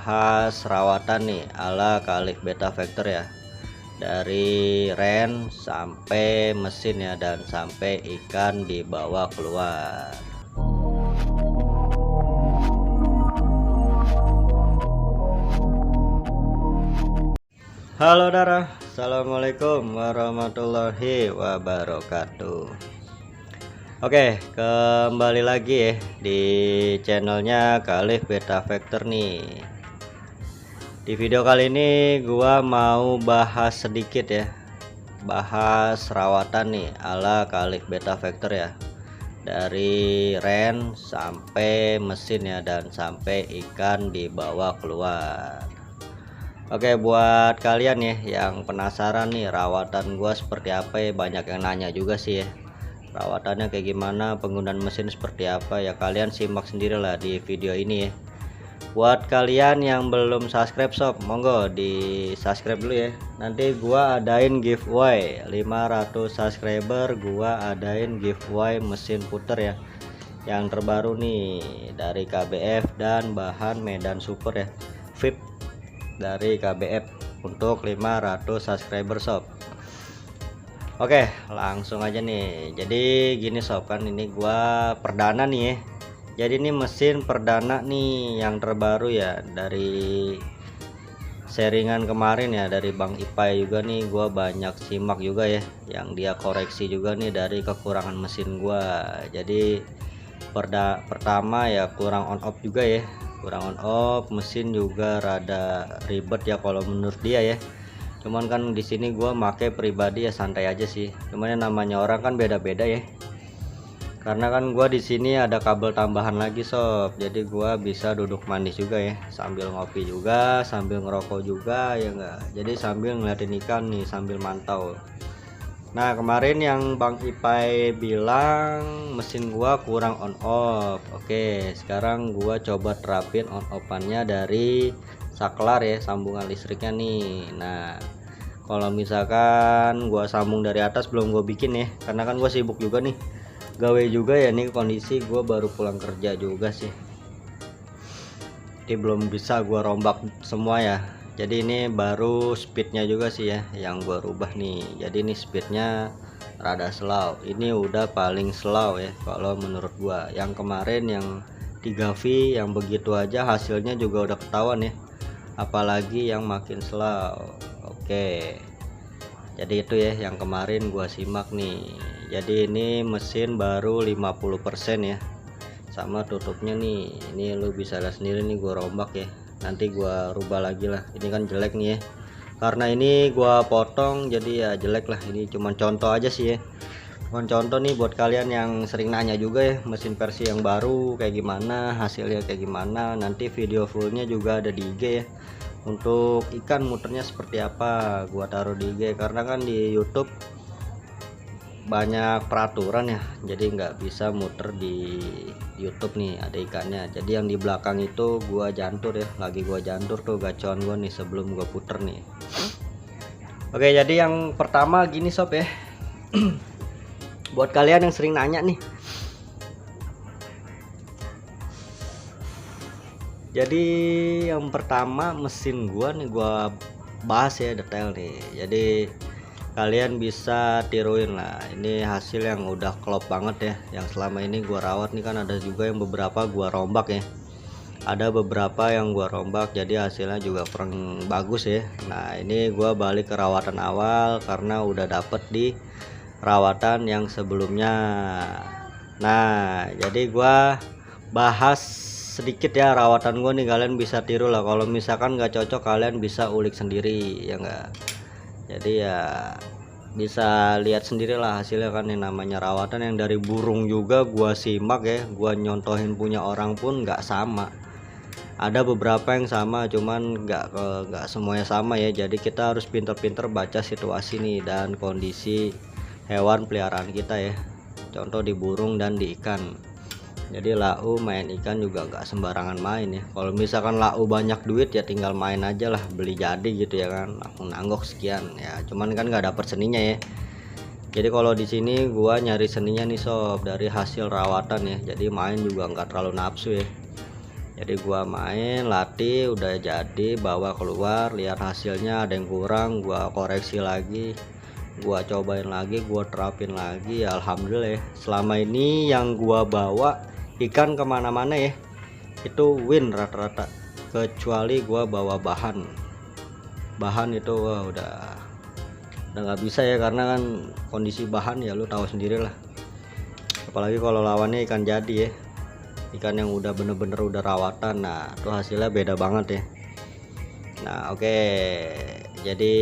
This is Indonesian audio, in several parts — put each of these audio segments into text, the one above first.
bahas rawatan nih ala Kalif Beta Vector ya, dari ren sampai mesin ya, dan sampai ikan dibawa keluar. Halo Dara, assalamualaikum warahmatullahi wabarakatuh. Oke, kembali lagi ya di channelnya Kalif Beta Vector nih. Di video kali ini gua mau bahas sedikit ya, bahas rawatan nih ala Kalif Beta Vector ya, dari ren sampai mesin ya, dan sampai ikan dibawa keluar. Oke, buat kalian ya yang penasaran nih rawatan gua seperti apa ya, banyak yang nanya juga sih ya, rawatannya kayak gimana, penggunaan mesin seperti apa ya, kalian simak sendirilah di video ini ya. Buat kalian yang belum subscribe sob, monggo di subscribe dulu ya. Nanti gua adain giveaway 500 subscriber, gua adain giveaway mesin puter ya, yang terbaru nih dari KBF dan bahan Medan Super ya, VIP dari KBF untuk 500 subscriber sob. Oke, langsung aja nih. Jadi gini sob, kan ini gua perdana nih ya. Jadi ini mesin perdana nih yang terbaru ya, dari sharingan kemarin ya, dari Bang Ipai juga nih. Gua banyak simak juga ya, yang dia koreksi juga nih dari kekurangan mesin gua. Jadi pertama ya kurang on off juga ya, kurang on off, mesin juga rada ribet ya kalau menurut dia ya. Cuman kan di sini gua make pribadi ya santai aja sih. Cuman yang namanya orang kan beda-beda ya. Karena kan gua di sini ada kabel tambahan lagi sob. Jadi gua bisa duduk manis juga ya, sambil ngopi juga, sambil ngerokok juga ya enggak. Jadi sambil ngeliatin ikan nih, sambil mantau. Nah, kemarin yang Bang Ipai bilang mesin gua kurang on off. Oke, sekarang gua coba terapin on offannya dari saklar ya, sambungan listriknya nih. Nah, kalau misalkan gua sambung dari atas belum gua bikin ya, karena kan gua sibuk juga nih, gawe juga ya, nih kondisi gua baru pulang kerja juga sih, jadi belum bisa gua rombak semua ya. Jadi ini baru speednya juga sih ya yang gua rubah nih. Jadi ini speednya rada slow, ini udah paling slow ya kalau menurut gua. Yang kemarin yang 3V yang begitu aja hasilnya juga udah ketahuan ya, apalagi yang makin slow. Oke, jadi itu ya yang kemarin gua simak nih. Jadi ini mesin baru 50% ya, sama tutupnya nih. Ini lu bisa lihat sendiri nih, gua rombak ya, nanti gua rubah lagi lah. Ini kan jelek nih ya, karena ini gua potong jadi ya jelek lah. Ini cuman contoh aja sih ya, cuman contoh nih buat kalian yang sering nanya juga ya, mesin versi yang baru kayak gimana, hasilnya kayak gimana. Nanti video fullnya juga ada di IG ya. Untuk ikan muternya seperti apa gua taruh di IG, karena kan di YouTube banyak peraturan ya, jadi nggak bisa muter di YouTube nih, ada ikannya. Jadi yang di belakang itu gua jantur ya, lagi gua jantur tuh gacoan gua nih sebelum gua puter nih. Oke, jadi yang pertama gini sob ya, buat kalian yang sering nanya nih, jadi yang pertama mesin gua nih gua bahas ya detail nih. Jadi kalian bisa tiruin lah, ini hasil yang udah klop banget ya, yang selama ini gua rawat nih. Kan ada juga yang beberapa gua rombak ya, ada beberapa yang gua rombak jadi hasilnya juga kurang bagus ya. Nah, ini gua balik ke rawatan awal karena udah dapet di rawatan yang sebelumnya. Nah, jadi gua bahas sedikit ya rawatan gua nih, kalian bisa tiru lah. Kalau misalkan nggak cocok kalian bisa ulik sendiri ya enggak. Jadi ya bisa lihat sendirilah hasilnya. Kan yang namanya rawatan yang dari burung juga gua simak ya, gua nyontohin punya orang pun nggak sama. Ada beberapa yang sama, cuman nggak semuanya sama ya. Jadi kita harus pinter-pinter baca situasi nih dan kondisi hewan peliharaan kita ya, contoh di burung dan di ikan. Jadi lau main ikan juga nggak sembarangan main ya. Kalau misalkan lau banyak duit ya tinggal main aja lah, beli jadi gitu ya kan, langsung nanggok sekian ya. Cuman kan nggak dapet seninya ya. Jadi kalau di sini gua nyari seninya nih sob dari hasil rawatan ya. Jadi main juga nggak terlalu nafsu ya. Jadi gua main latih udah jadi, bawa keluar, lihat hasilnya ada yang kurang, gua koreksi lagi, gua cobain lagi, gua terapin lagi. Ya alhamdulillah ya, selama ini yang gua bawa ikan kemana-mana ya itu win rata-rata, kecuali gua bawa bahan itu wah, udah nggak bisa ya, karena kan kondisi bahan ya lu tahu sendiri lah, apalagi kalau lawannya ikan jadi ya, ikan yang udah bener-bener udah rawatan. Nah itu hasilnya beda banget ya. Nah oke, jadi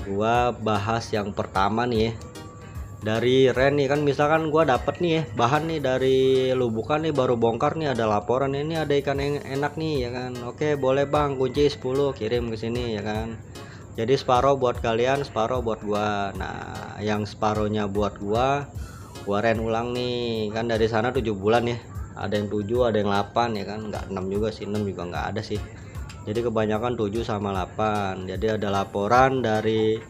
gua bahas yang pertama nih ya, dari Ren nih kan, misalkan gua dapet nih ya bahan nih dari Lubukan nih, baru bongkar nih, ada laporan ini ada ikan yang enak nih ya kan. Oke boleh bang, kunci 10 kirim ke sini ya kan. Jadi separuh buat kalian, separuh buat gua. Nah yang separuhnya buat gua Ren ulang nih kan, dari sana 7 bulan ya, ada yang 7 ada yang 8 ya kan, nggak 6 juga sih, 6 juga nggak ada sih, jadi kebanyakan 7 sama 8. Jadi ada laporan dari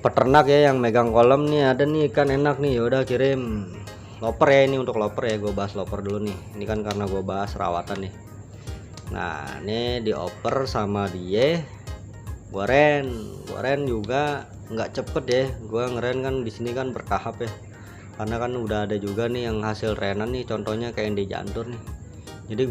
peternak ya yang megang kolam nih, ada nih ikan enak nih, yaudah kirim. Loper ya, ini untuk loper ya, gue bahas loper dulu nih, ini kan karena gue bahas rawatan nih. Nah ini dioper sama dia gua Ren juga nggak cepet ya, gua ngeren kan di sini kan bertahap ya, karena kan udah ada juga nih yang hasil renan nih, contohnya kayak yang di jantur nih. Jadi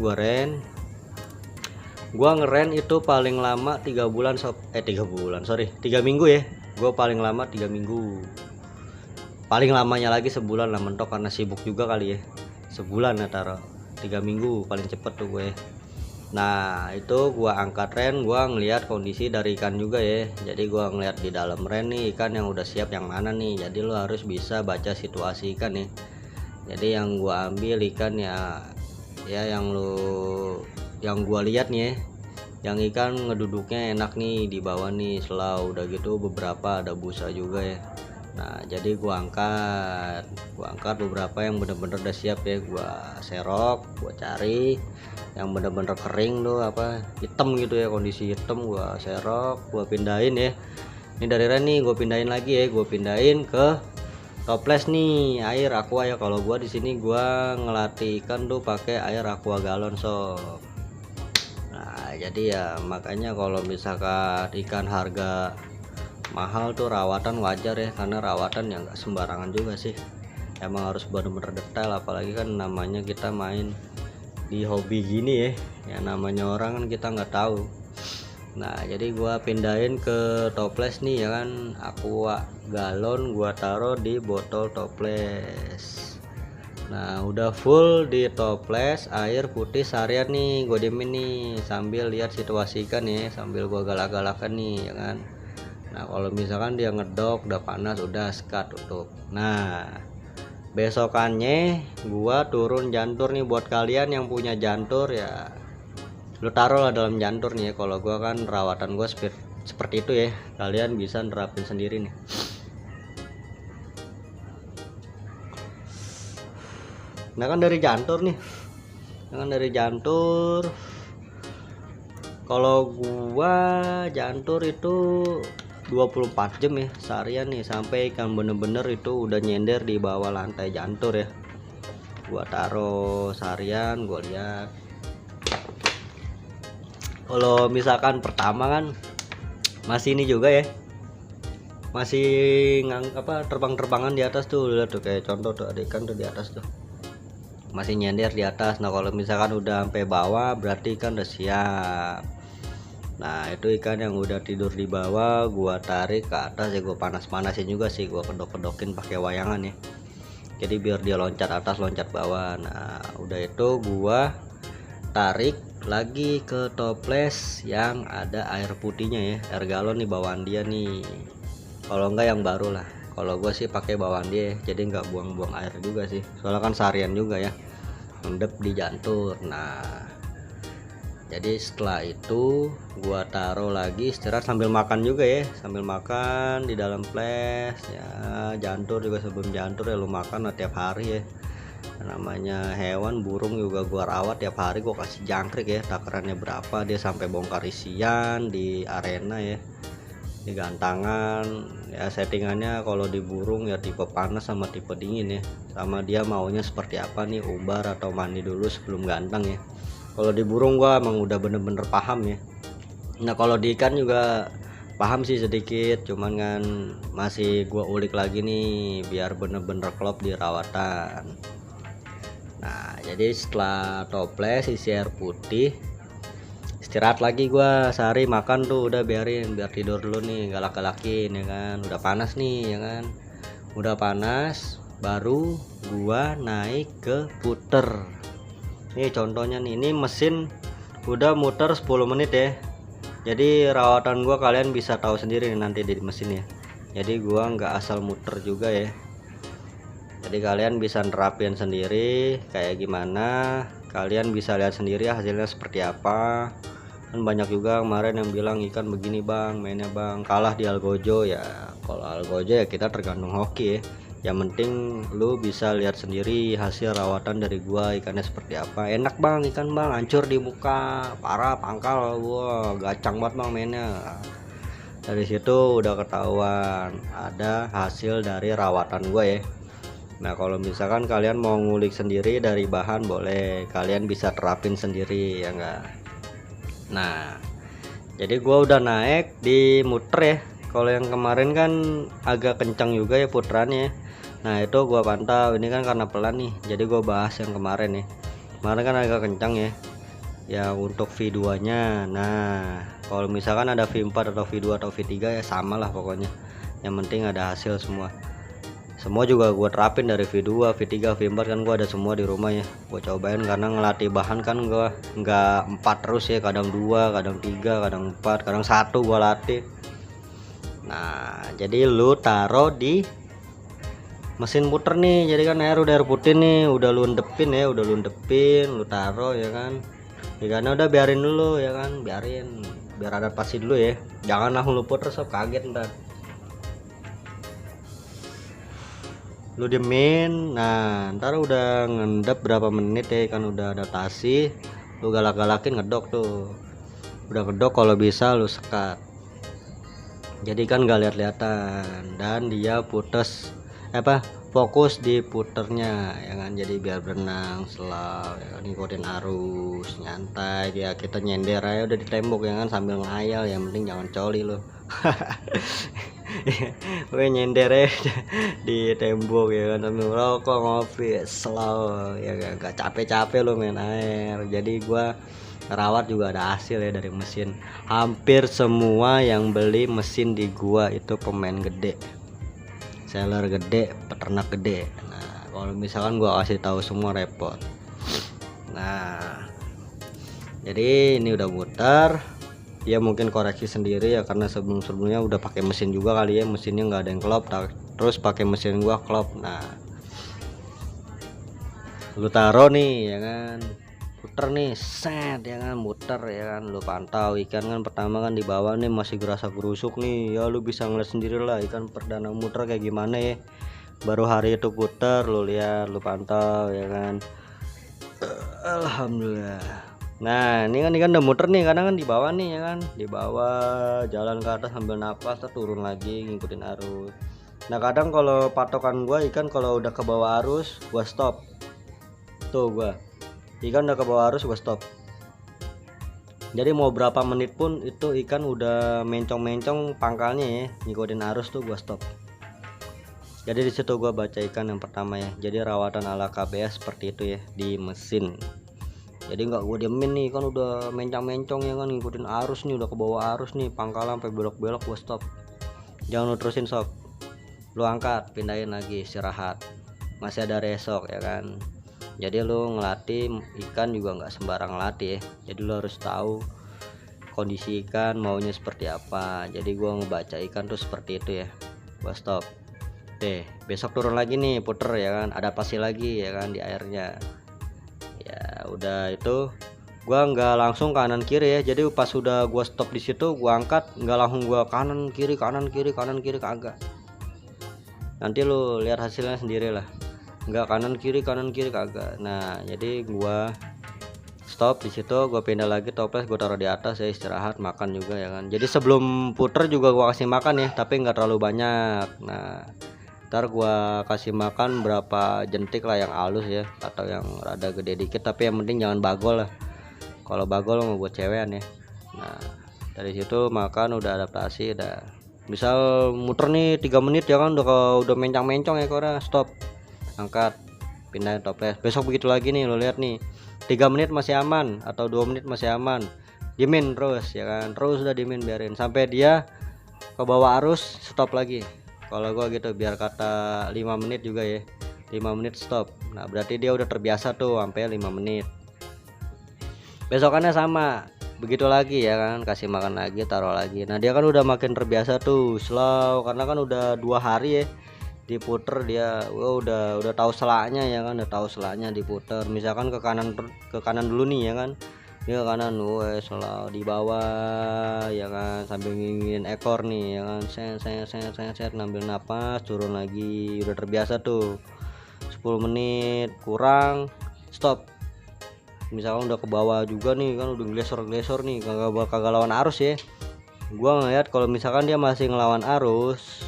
gua ngeren itu paling lama 3 bulan 3 minggu ya, gua paling lama 3 minggu, paling lamanya lagi sebulan lah mentok, karena sibuk juga kali ya, sebulan ya taruh 3 minggu paling cepet tuh gue. Nah itu gua angkat Ren, gua ngelihat kondisi dari ikan juga ya, jadi gua ngelihat di dalam Ren nih ikan yang udah siap yang mana nih. Jadi lo harus bisa baca situasi ikan ya. Jadi yang gua ambil ikan ya yang gua lihat nih ya, yang ikan ngeduduknya enak nih di bawah nih, selau udah gitu beberapa ada busa juga ya. Nah jadi gua angkat beberapa yang bener-bener udah siap ya, gua serok, gua cari yang bener-bener kering tuh, apa hitam gitu ya, kondisi hitam, gua serok, gua pindahin ya. Ini dari Ren nih, gua pindahin lagi ya, gua pindahin ke toples nih, air aqua ya. Kalau gua di sini gua ngelatih ikan tuh pakai air aqua galon sob. Nah jadi ya makanya kalau misalkan ikan harga mahal tuh rawatan wajar ya, karena rawatan ya nggak sembarangan juga sih, emang harus bener-bener detail, apalagi kan namanya kita main di hobi gini ya namanya orang kan kita nggak tahu. Nah jadi gua pindahin ke toples nih ya kan, aqua galon gua taruh di botol toples. Nah udah full di toples, air putih seharian nih gua diemin nih, sambil lihat situasi ikan ya, sambil gua galak-galakan nih ya kan. Nah kalau misalkan dia ngedok udah panas, udah sekat tutup. Nah besokannya gua turun jantur nih, buat kalian yang punya jantur ya lu taruh lah dalam jantur nih ya. Kalau gua kan rawatan gua seperti itu ya, kalian bisa nerapin sendiri nih. Nah kan dari jantur nih, kalau gua jantur itu 24 jam ya seharian nih, sampai ikan bener-bener itu udah nyender di bawah lantai jantur ya, gua taruh seharian. Gua lihat kalau misalkan pertama kan masih ini juga ya, masih terbang-terbangan di atas tuh, lihat tuh kayak contoh tuh ada ikan tuh di atas tuh masih nyender di atas. Nah kalau misalkan udah sampai bawah berarti ikan udah siap. Nah itu ikan yang udah tidur di bawah gua tarik ke atas ya, gua panas-panasin juga sih, gua kedok-kedokin pakai wayangan ya, jadi biar dia loncat atas loncat bawah. Nah udah itu gua tarik lagi ke toples yang ada air putihnya ya, air galon nih bawaan dia nih, kalau enggak yang baru lah. Kalau gua sih pakai bawaan dia, jadi nggak buang-buang air juga sih, soalnya kan seharian juga ya ngendep di jantur. Nah jadi setelah itu gua taruh lagi istirahat sambil makan juga ya, sambil makan di dalam flash ya. Jantur juga sebelum jantur ya lu makan lah tiap hari ya, namanya hewan burung juga gua rawat tiap hari, gua kasih jangkrik ya, takarannya berapa dia sampai bongkar isian di arena ya, di gantangan ya. Settingannya kalau di burung ya tipe panas sama tipe dingin ya, sama dia maunya seperti apa nih, ubar atau mandi dulu sebelum gantang ya. Kalau di burung gua emang udah bener-bener paham ya. Nah kalau di ikan juga paham sih sedikit, cuman kan masih gua ulik lagi nih biar bener-bener klop di rawatan. Nah jadi setelah toples isi air putih, istirahat lagi gua sehari, makan tuh udah biarin biar tidur dulu nih, galak-galakin ya kan. Udah panas nih ya kan, udah panas baru gua naik ke puter. Nih contohnya nih, ini mesin udah muter 10 menit ya. Jadi rawatan gua kalian bisa tahu sendiri nih nanti di mesin ya. Jadi gua nggak asal muter juga ya. Jadi kalian bisa nerapin sendiri kayak gimana, kalian bisa lihat sendiri hasilnya seperti apa. Kan banyak juga kemarin yang bilang ikan begini bang, mainnya bang kalah di Algojo ya. Kalau Algojo ya kita tergantung hoki ya. Yang penting lu bisa lihat sendiri hasil rawatan dari gua ikannya seperti apa. Enak bang ikan bang, hancur di muka, parah pangkal, gua gacang banget bang mainnya. Dari situ udah ketahuan ada hasil dari rawatan gua ya. Nah kalau misalkan kalian mau ngulik sendiri dari bahan, boleh kalian bisa terapin sendiri ya enggak. Nah jadi gua udah naik di muter ya. Kalau yang kemarin kan agak kencang juga ya puterannya. Nah itu gua pantau, ini kan karena pelan nih, jadi gua bahas yang kemarin nih. Kemarin kan agak kencang ya, ya untuk V2 nya. Nah kalau misalkan ada V4 atau V2 atau V3 ya sama lah pokoknya, yang penting ada hasil semua. Semua juga gua terapin dari V2, V3, V4 kan gua ada semua di rumah ya. Gua cobain karena ngelatih bahan kan gua nggak 4 terus ya, kadang 2, kadang 3, kadang 4, kadang 1 gua latih. Nah jadi lu taruh di mesin puter nih, jadi kan air udah air putih nih, udah lu undepin ya, udah lu undepin, lu taruh ya kan. Ikannya udah biarin dulu ya kan, biarin biar adaptasi dulu ya, jangan langsung lu puter sob, kaget ntar. Lu diemin, nah ntar udah ngendep berapa menit ya, kan udah adaptasi, lu galak-galakin ngedok tuh. Udah ngedok kalau bisa lu sekat, jadi kan gak lihat-lihatan dan dia putus fokus di puternya ya kan. Jadi biar berenang slow ya kan, ngikutin arus nyantai ya, kita nyender aja udah di tembok ya kan, sambil ngayal, yang penting jangan coli lo. Gue nyender aja di tembok ya kan, sambil rokok ngopi slow ya kan, gak capek-capek lo main air. Jadi gua rawat juga ada hasil ya dari mesin. Hampir semua yang beli mesin di gua itu pemain gede, seller gede, peternak gede. Nah kalau misalkan gua kasih tahu semua repot. Nah jadi ini udah muter ya, mungkin koreksi sendiri ya karena sebelumnya udah pakai mesin juga kali ya, mesinnya nggak ada yang klop, terus pakai mesin gua klop. Nah lu taruh nih ya kan, puter nih set ya kan, muter ya kan, lu pantau ikan kan pertama kan di bawah nih masih gerasa gerusuk nih ya, lu bisa ngeliat sendiri lah ikan perdana muter kayak gimana ya. Baru hari itu puter, lu lihat, lu pantau ya kan. Alhamdulillah. Nah ini kan ikan udah muter nih, kadang kan di bawah nih ya kan, di bawah jalan ke atas sambil napas, turun lagi ngikutin arus. Nah kadang kalau patokan gua ikan kalau udah ke bawah arus gua stop tuh, gua ikan udah ke bawah arus gua stop. Jadi mau berapa menit pun itu ikan udah mencong-mencong pangkalnya ya, ngikutin arus tuh gua stop. Jadi di situ gua baca ikan yang pertama ya. Jadi rawatan ala KBS seperti itu ya di mesin. Jadi nggak gue diemin nih, kan udah mencong-mencong ya kan, ngikutin arus nih, udah ke bawah arus nih, pangkalan sampai belok-belok gua stop. Jangan lu terusin sob, lu angkat, pindahin lagi, istirahat, masih ada resok ya kan. Jadi lu ngelatih ikan juga nggak sembarang latih ya, jadi lu harus tahu kondisi ikan maunya seperti apa. Jadi gua ngebaca ikan tuh seperti itu ya, gua stop deh. Besok turun lagi nih, puter ya kan, adaptasi lagi ya kan di airnya ya. Udah itu gua nggak langsung kanan kiri ya, jadi pas sudah gua stop di situ gua angkat, nggak langsung gua kanan kiri kanan kiri kanan kiri, kagak. Nanti lu lihat hasilnya sendiri lah, nggak kanan kiri kagak. Nah jadi gua stop di situ, gua pindah lagi toples, gua taruh di atas ya, istirahat, makan juga ya kan. Jadi sebelum puter juga gua kasih makan ya, tapi nggak terlalu banyak. Nah ntar gua kasih makan berapa jentik lah yang halus ya, atau yang rada gede dikit, tapi yang penting jangan bagol lah. Kalau bagol mau buat cewekan ya. Nah dari situ makan udah adaptasi, udah misal muter nih 3 menit ya kan, udah mencang-mencong ekornya, stop, angkat, pindahin toples. Besok begitu lagi nih, lo lihat nih 3 menit masih aman atau 2 menit masih aman, diemin terus ya kan, terus udah diemin, biarin sampai dia ke bawah arus, stop lagi. Kalau gua gitu, biar kata 5 menit juga ya, 5 menit stop. Nah berarti dia udah terbiasa tuh sampai 5 menit. Besokannya sama begitu lagi ya kan, kasih makan lagi, taruh lagi. Nah dia kan udah makin terbiasa tuh slow, karena kan udah 2 hari ya diputer, dia udah tahu selaknya ya kan, udah tahu selaknya diputer. Misalkan ke kanan dulu nih ya kan, dia ke kanan, slow di bawah ya kan, sambil ngingin ekor nih ya kan, set ngambil napas, turun lagi, udah terbiasa tuh. 10 menit kurang, stop. Misalkan udah ke bawah juga nih kan, udah glesor nih, kagak lawan arus ya. Gua ngeliat kalau misalkan dia masih ngelawan arus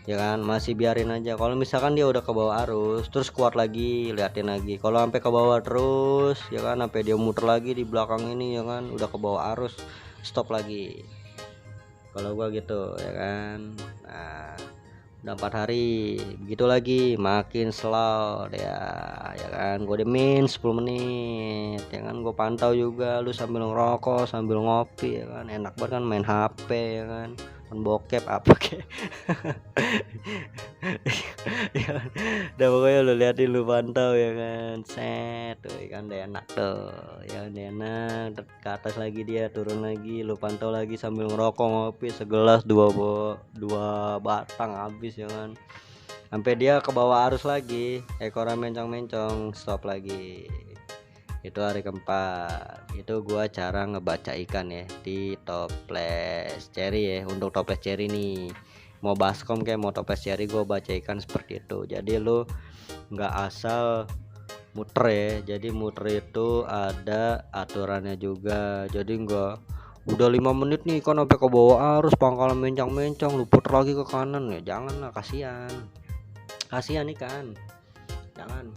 ya kan, masih biarin aja. Kalau misalkan dia udah ke bawah arus, terus kuat lagi, liatin lagi. Kalau sampai ke bawah terus ya kan, sampai dia muter lagi di belakang ini ya kan, udah ke bawah arus, stop lagi. Kalau gua gitu ya kan. Nah udah 4 hari begitu lagi, makin slow dia ya kan. Gue demin 10 menit ya kan, gue pantau juga, lu sambil ngerokok sambil ngopi ya kan, enak banget kan, main HP ya kan, bokep apa kek. Ya, udah pokoknya lu liatin, lu pantau ya kan, set tuh kan, udah enak tuh ya, udah enak. Ke atas lagi dia, turun lagi, lu pantau lagi sambil ngerokok ngopi, segelas dua batang habis ya kan, sampai dia ke bawah arus lagi, ekornya mencong-mencong, stop lagi. Itu hari keempat. Itu gua cara ngebaca ikan ya di toples cherry ya. Untuk toples cherry nih, mau baskom kayak mau toples cherry, gua baca ikan seperti itu. Jadi lu nggak asal muter ya, jadi muter itu ada aturannya juga. Jadi enggak udah 5 menit nih kan, sampai ke bawah arus, pangkalan mencang-mencang, lu puter lagi ke kanan ya, jangan lah, kasihan ikan, jangan,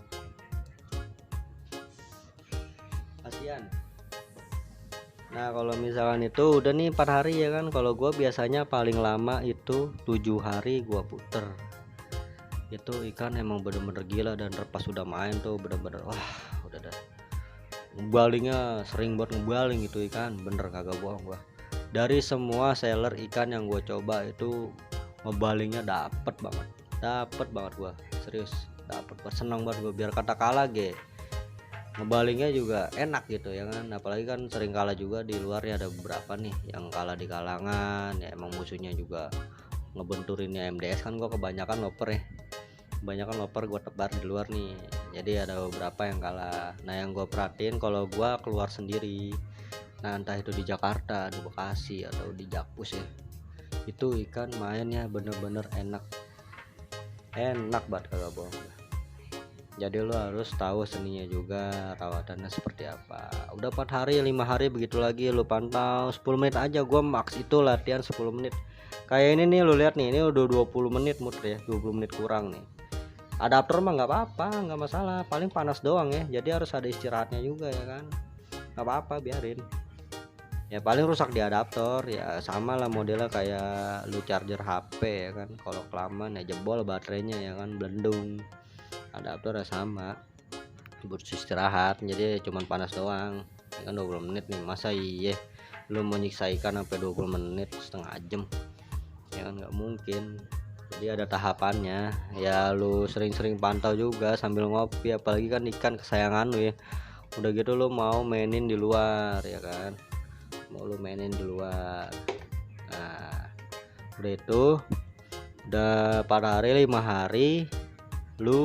kasihan. Nah kalau misalkan itu udah nih 4 hari ya kan, kalau gua biasanya paling lama itu 7 hari gua puter. Itu ikan emang bener-bener gila, dan pas sudah main tuh bener-bener wah, udah dah ngebalingnya sering buat ngebaling itu ikan, bener kagak bohong gua. Dari semua seller ikan yang gua coba itu, ngebalingnya dapet banget gua, serius dapet, seneng banget gua. Biar kata kalah ngebalingnya juga enak gitu ya kan. Apalagi kan sering kalah juga di luar ya, ada beberapa nih yang kalah di kalangan ya, emang musuhnya juga ngebenturinnya MDS kan. Gua kebanyakan loper gua tebar di luar nih, jadi ada beberapa yang kalah. Nah yang gua perhatiin kalau gua keluar sendiri, nah entah itu di Jakarta, di Bekasi, atau di Jakpus ya, itu ikan mainnya bener-bener enak banget kagak bohong. Jadi lo harus tahu seninya juga, rawatannya seperti apa. Udah 4 hari 5 hari begitu lagi, lo pantau 10 menit aja. Gua max itu latihan 10 menit. Kayak ini nih, lo lihat nih, ini udah 20 menit muter ya, 20 menit kurang nih. Adaptor mah nggak apa-apa, nggak masalah, paling panas doang ya, jadi harus ada istirahatnya juga ya kan, nggak apa-apa, biarin ya. Paling rusak di adaptor ya, sama lah modelnya kayak lu charger HP ya kan, kalau kelamaan ya jebol baterainya ya kan, belendung. Adaptornya sama, butuh istirahat, jadi cuman panas doang ya kan. 20 menit nih, masa iya lu mau nyiksa ikan sampai 20 menit setengah jam ya kan, nggak mungkin. Jadi ada tahapannya ya, lu sering-sering pantau juga sambil ngopi. Apalagi kan ikan kesayangan lu ya, udah gitu lu mau mainin di luar ya kan, nah udah itu udah 4 hari 5 hari lu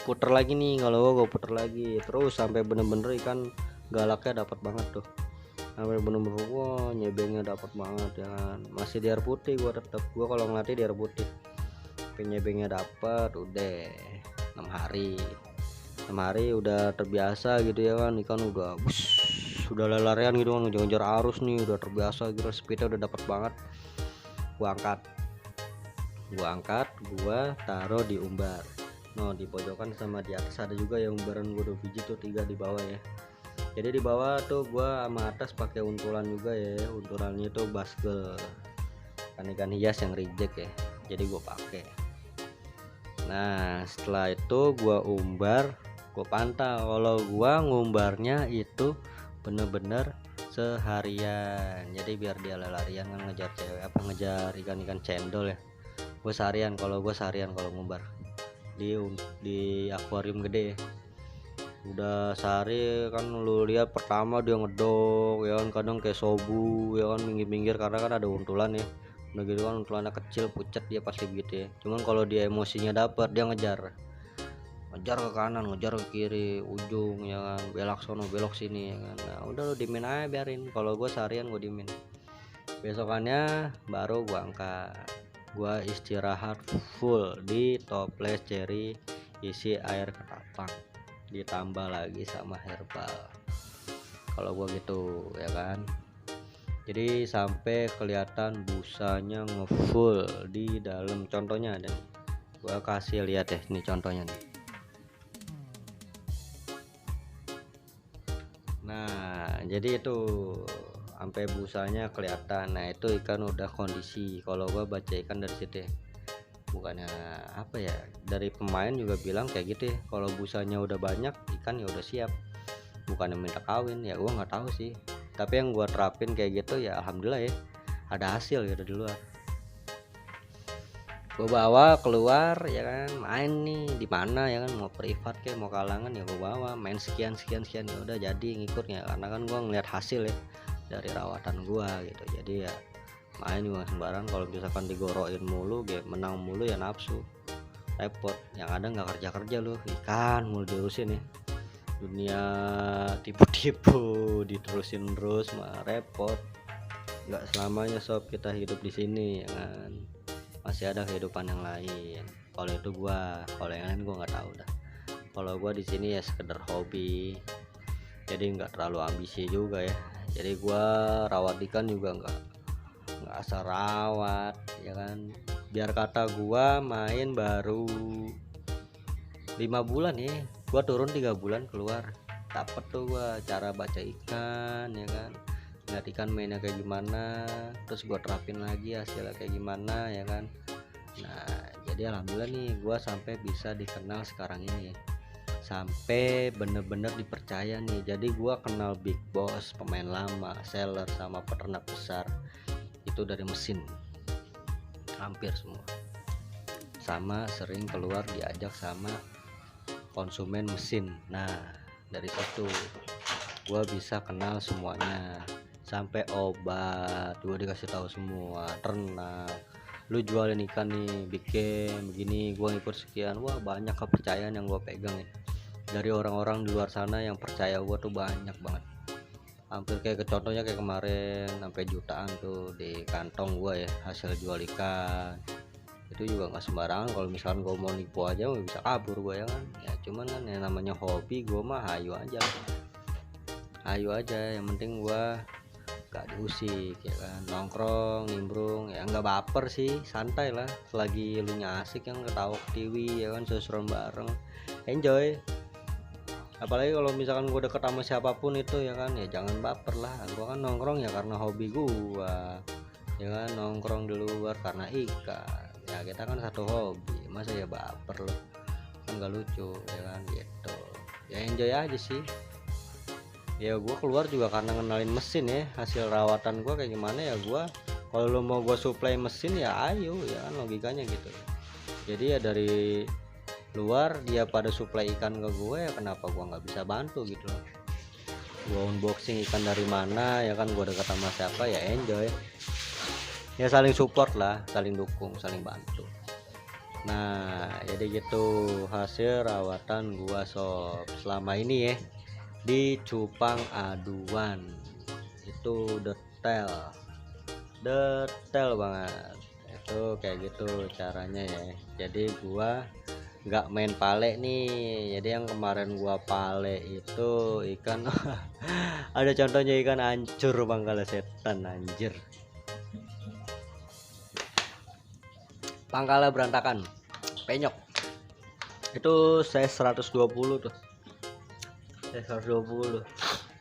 puter lagi nih. Kalau gua puter lagi terus sampai bener-bener ikan galaknya dapat banget tuh, sampai bener-bener wah nyebengnya dapat banget ya kan. Masih di air putih gua tetap, kalau ngelatih di air putih, nyebengnya dapat. Udah 6 hari udah terbiasa gitu ya kan, ikan udah sudah larian gitu kan, ngejar arus nih, udah terbiasa gitu, speednya udah dapat banget. Gua angkat, gua taruh di umbar. No, di pojokan sama di atas ada juga yang umbaran, gua 2 biji tuh, 3 di bawah ya. Jadi di bawah tuh gua sama atas pakai untulan juga ya, untulannya tuh baskel ikan hias yang reject ya, jadi gua pakai. Nah setelah itu gua umbar, gua pantau. Kalau gua ngumbarnya itu bener-bener seharian, jadi biar dia larian kan ngejar cewek, apa ngejar ikan-ikan cendol ya. Gue seharian, kalau ngumbar di akuarium gede ya. Udah sehari kan lu lihat pertama dia ngedok ya kan, kadang kayak sobu ya kan, minggir-minggir karena kan ada untulan ya. Udah gitu kan untulannya kecil pucat, dia pasti begitu ya. Cuman kalau dia emosinya dapat, dia ngejar ke kanan, ngejar ke kiri ujung ya kan, belok sono belok sini ya kan. Nah udah lu dimin aja, biarin. Kalau gue seharian gue dimin, besokannya baru gue angkat, gue istirahat full di toples cherry isi air ketapang, ditambah lagi sama herbal. Kalau gue gitu ya kan, jadi sampai kelihatan busanya ngefull di dalam. Contohnya ada nih, gue kasih lihat deh nih contohnya nih. Nah jadi itu sampai busanya kelihatan. Nah itu ikan udah kondisi. Kalau gua baca ikan dari situ ya, bukannya apa ya, dari pemain juga bilang kayak gitu ya, kalau busanya udah banyak ikan ya udah siap, bukannya minta kawin ya. Gua nggak tahu sih, tapi yang gua terapin kayak gitu ya alhamdulillah ya, ada hasil gitu di luar. Gue bawa keluar ya kan, main nih di mana ya kan, mau privat kayak mau kalangan ya gue bawa main sekian ya udah jadi ngikutnya, karena kan gue ngeliat hasil ya dari rawatan gue gitu. Jadi ya main juga sembarang, kalau misalkan digoroin mulu game menang mulu ya nafsu, repot. Yang ada nggak kerja lu, ikan mulu diurusin ya, dunia tipu-tipu diterusin terus mah repot. Nggak selamanya sob kita hidup di sini ya kan, masih ada kehidupan yang lain. Kalau itu gua, kalau yang lain gua nggak tahu dah. Kalau gua di sini ya sekedar hobi, jadi nggak terlalu ambisi juga ya. Jadi gua rawat ikan juga nggak asal rawat ya kan. Biar kata gua main baru 5 bulan ya, gua turun 3 bulan keluar, dapet tuh gua cara baca ikan ya kan, lihat ikan mainnya kayak gimana, terus gua terapin lagi hasilnya kayak gimana ya kan. Nah jadi alhamdulillah nih gua sampai bisa dikenal sekarang ini, sampai bener-bener dipercaya nih. Jadi gua kenal big boss, pemain lama, seller, sama peternak besar itu dari mesin hampir semua, sama sering keluar diajak sama konsumen mesin. Nah dari situ gua bisa kenal semuanya, sampai obat gua dikasih tahu semua, ternak, lu jualin ikan nih bikin begini, gua ngikut sekian. Wah banyak kepercayaan yang gua pegang ya, dari orang-orang di luar sana yang percaya gua tuh banyak banget. Hampir kayak contohnya kayak kemarin sampai jutaan tuh di kantong gua ya, hasil jual ikan. Itu juga nggak sembarangan, kalau misalkan gua mau nipu aja bisa kabur gua ya kan. Ya cuman kan yang namanya hobi, gua mah hayu aja, yang penting gua gak diusik ya kan, nongkrong nimbrung ya, nggak baper sih, santai lah. Selagi lu nya asik yang ketawa TV ya kan, seru-seruan bareng, enjoy. Apalagi kalau misalkan gue deket sama siapapun itu ya kan, ya jangan baper lah. Gua kan nongkrong ya karena hobi gua ya kan, nongkrong di luar karena ikan ya. Kita kan satu hobi, masa ya baper loh, kan gak lucu ya kan gitu. Ya enjoy aja sih ya. Gua keluar juga karena ngenalin mesin ya, hasil rawatan gua kayak gimana ya. Gua kalau lu mau gua supply mesin ya ayo ya kan, logikanya gitu. Jadi ya dari luar dia pada supply ikan ke gue ya, kenapa gua nggak bisa bantu gitu loh. Gua unboxing ikan dari mana ya kan, gua dekat sama siapa ya enjoy ya, saling support lah, saling dukung, saling bantu. Nah jadi gitu hasil rawatan gua sob selama ini ya di cupang aduan. Itu detail banget itu, kayak gitu caranya ya. Jadi gua nggak main pale nih. Jadi yang kemarin gua pale itu ikan ada contohnya, ikan hancur pangkalnya setan anjir, pangkalnya berantakan, penyok. Itu saya 120 tuh, saya 120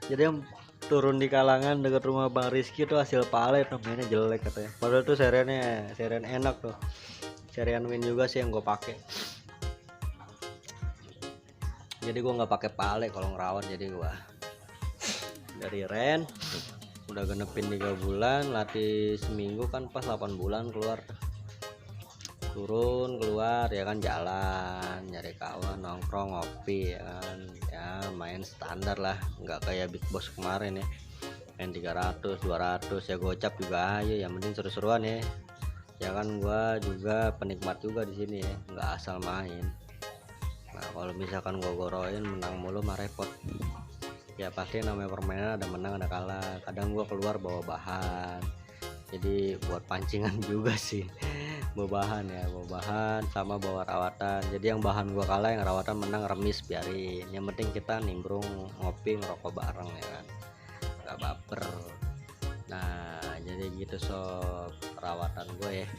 Jadi yang turun di kalangan dekat rumah Bang Rizky tuh hasil palet, namanya jelek katanya. Padahal tuh serian enak tuh. Serian Win juga sih yang gue pakai. Jadi gue nggak pakai palet kalau ngerawat, jadi gue dari Ren udah genepin 3 bulan, latih seminggu kan pas 8 bulan keluar, turun keluar ya kan, jalan nyari kawan, nongkrong, ngopi ya kan, ya main standar lah, nggak kayak Big Boss kemarin ya main 300 200 ya, gocap juga aja, yang penting seru-seruan ya kan. Gua juga penikmat juga di sini ya, nggak asal main. Nah kalau misalkan gua goroin menang mulu mah repot ya, pasti namanya permainan ada menang ada kalah. Kadang gua keluar bawa bahan, jadi buat pancingan juga sih. Bawa bahan sama bawa rawatan. Jadi yang bahan gua kalah, yang rawatan menang, remis biarin, yang penting kita nimbrung ngopi ngerokok bareng ya kan, nggak baper. Nah jadi gitu sob rawatan gue ya.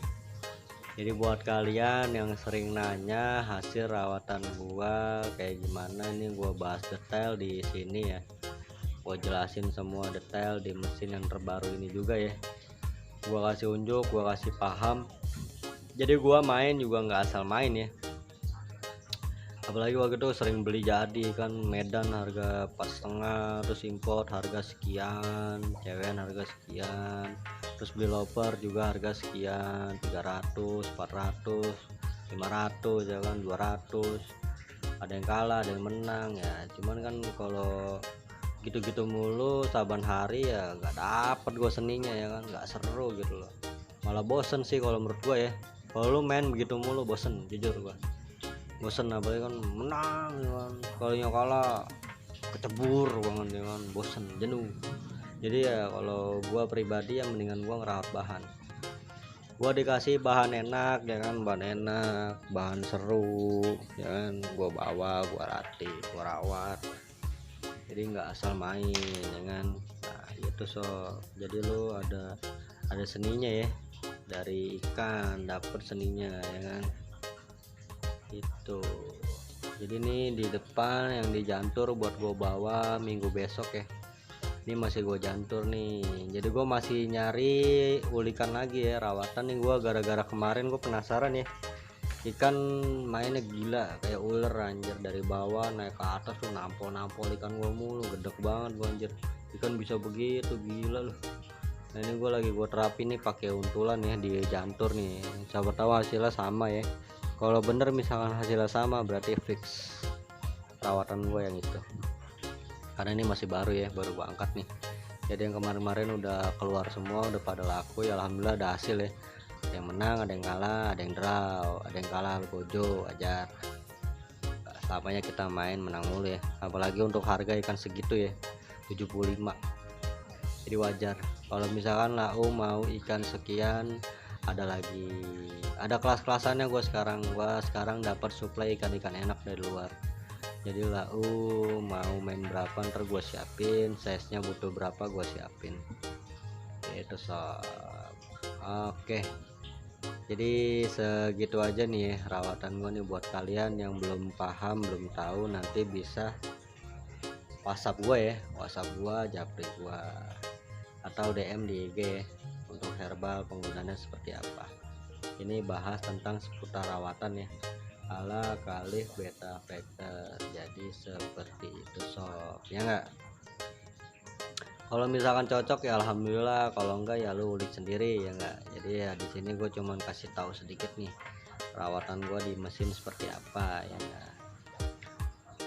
Jadi buat kalian yang sering nanya hasil rawatan gua kayak gimana, nih gua bahas detail di sini ya. Gua jelasin semua detail di mesin yang terbaru ini juga ya. Gua kasih unjuk, gua kasih paham. Jadi gua main juga nggak asal main ya. Apalagi waktu itu sering beli jadi kan, Medan harga 4,5, terus import harga sekian, cewekan harga sekian, terus beli loper juga harga sekian, 300 400 500 ya kan, 200. Ada yang kalah ada yang menang ya, cuman kan kalau gitu-gitu mulu saban hari ya nggak dapet gue seninya ya kan, nggak seru gitu loh, malah bosen sih kalau menurut gue ya. Kalau lu main begitu mulu bosen, jujur gue bosen, apalagi kan menang ya kan, kalau yang kalah kecebur banget ya kan, bosen jenuh. Jadi ya kalau gua pribadi yang mendingan gua ngerawat bahan, gua dikasih bahan enak ya kan, bahan enak, bahan seru ya kan, gua bawa, gua latih, gua rawat, jadi nggak asal main ya kan. Nah itu so, jadi lu ada seninya ya, dari ikan dapet seninya ya kan itu. Jadi nih di depan yang di jantur buat gue bawa minggu besok ya, ini masih gue jantur nih. Jadi gue masih nyari ulikan lagi ya, rawatan nih gue, gara-gara kemarin gue penasaran ya, ikan mainnya gila kayak ular anjir, dari bawah naik ke atas tuh nampol ikan gue mulu, gedek banget gue anjir, ikan bisa begitu, gila loh. Nah ini gue lagi terapin nih pakai untulan ya di jantur nih, siapa tahu hasilnya sama ya. Kalau bener misalkan hasilnya sama berarti fix rawatan gue yang itu, karena ini masih baru ya, baru gue angkat nih. Jadi yang kemarin-kemarin udah keluar semua, udah pada laku ya, alhamdulillah ada hasil ya. Ada yang menang, ada yang kalah, ada yang draw, ada yang kalah gojo ajar. Selamanya kita main menang mulu ya, apalagi untuk harga ikan segitu ya, 75. Jadi wajar kalau misalkan lau mau ikan sekian, ada kelas-kelasannya. Gue sekarang dapat suplai ikan-ikan enak dari luar. Jadi lau mau main berapa ntar gue siapin, size nya butuh berapa gue siapin itu sob. Oke, jadi segitu aja nih ya rawatan gue nih. Buat kalian yang belum paham, belum tahu, nanti bisa WhatsApp gue ya, WhatsApp gue, japri gue, atau DM di IG untuk herbal penggunaannya seperti apa. Ini bahas tentang seputar rawatan ya, ala Kalih Beta Vector. Jadi seperti itu sob ya enggak. Kalau misalkan cocok ya alhamdulillah, kalau enggak ya lu ulik sendiri ya enggak. Jadi ya di sini gue cuman kasih tahu sedikit nih rawatan gue di mesin seperti apa ya enggak.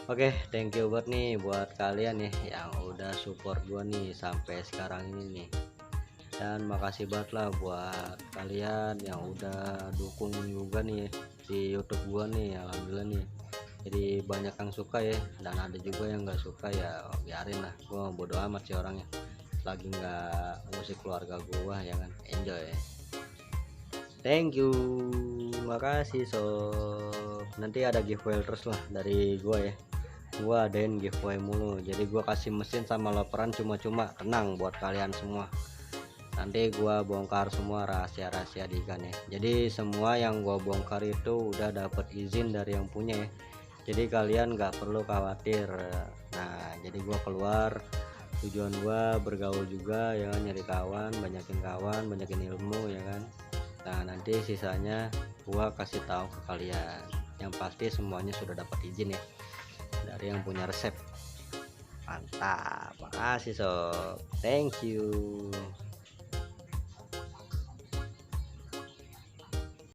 Oke, thank you buat nih buat kalian ya yang udah support gue nih sampai sekarang ini nih. Dan makasih banget lah buat kalian yang udah dukung juga nih di YouTube gua nih, alhamdulillah nih. Jadi banyak yang suka ya, dan ada juga yang nggak suka ya, biarin lah, gua bodo amat sih orangnya, lagi nggak ngusik keluarga gua ya kan, enjoy ya. Thank you, makasih sob. Nanti ada giveaway terus lah dari gua ya, gua adain giveaway mulu. Jadi gua kasih mesin sama loperan cuma-cuma, tenang buat kalian semua. Nanti gua bongkar semua rahasia-rahasia di ikan ya. Jadi semua yang gua bongkar itu udah dapat izin dari yang punya ya, jadi kalian nggak perlu khawatir. Nah jadi gua keluar tujuan gua bergaul juga ya, nyari kawan, banyakin ilmu ya kan. Nah nanti sisanya gua kasih tahu ke kalian. Yang pasti semuanya sudah dapat izin ya dari yang punya resep. Mantap, makasih sob, thank you.